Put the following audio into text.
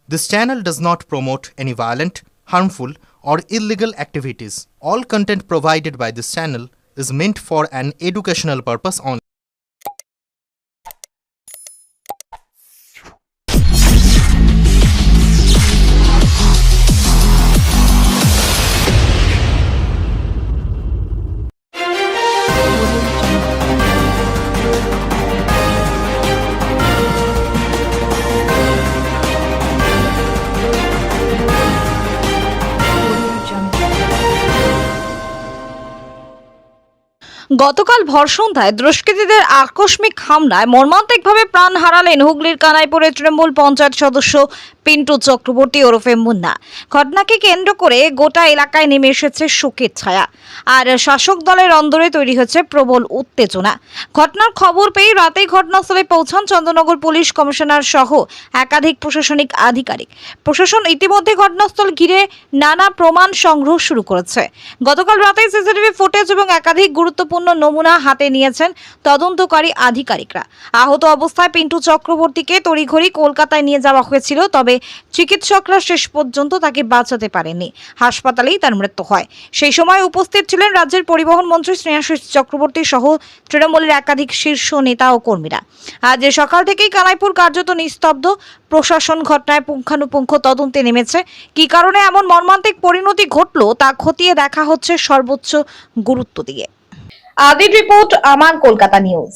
This channel does not promote any violent, harmful, or illegal activities. All content provided by this channel is meant for an educational purpose only. গতকাল ভর সন্ধ্যায় দুষ্কৃতীদের আকস্মিক হামলায় মর্মান্তিকভাবে প্রাণ হারালেন হুগলির কানাইপুরের তৃণমূল পঞ্চায়েত সদস্য পিন্টু চক্রবর্তী ওরফে মুন্না। ঘটনাকে কেন্দ্র করে গোটা এলাকায় নেমে এসেছে শোকের ছায়া, আর শাসক দলের অন্দরে তৈরি হয়েছে প্রবল উত্তেজনা। ঘটনার খবর পেয়ে রাতেই ঘটনাস্থলে পৌঁছান চন্দ্রনগর পুলিশ কমিশনার সহ একাধিক প্রশাসনিক আধিকারিক। প্রশাসন ইতিমধ্যে ঘটনাস্থল ঘিরে নানা প্রমাণ সংগ্রহ শুরু করেছে। গতকাল রাতে সিসিটিভি ফুটেজ এবং একাধিক গুরুত্বপূর্ণ নমুনা হাতে নিয়েছেন তদন্তকারী আধিকারিকরা। আহত অবস্থায় পিন্টু চক্রবর্তীকে তড়িঘড়ি কলকাতায় নিয়ে যাওয়া হয়েছিল, তবে চিকিৎসকরা শেষ পর্যন্ত তাকে বাঁচাতে পারেননি। হাসপাতালেই তার মৃত্যু হয়। সেই সময় উপস্থিত ছিলেন রাজ্যের পরিবহন মন্ত্রী স্নেহাশিস চক্রবর্তী সহ তৃণমূলের একাধিক শীর্ষ নেতা ও কর্মীরা। আজ সকাল থেকেই কানাইপুর কার্যত নিস্তব্ধ। প্রশাসন ঘটনায় পুঙ্খানুপুঙ্খ তদন্তে নেমেছে। কী কারণে এমন মর্মান্তিক পরিণতি ঘটল তা খতিয়ে দেখা হচ্ছে সর্বোচ্চ গুরুত্ব দিয়ে। আদির রিপোর্ট, আমার কলকাতা নিউজ।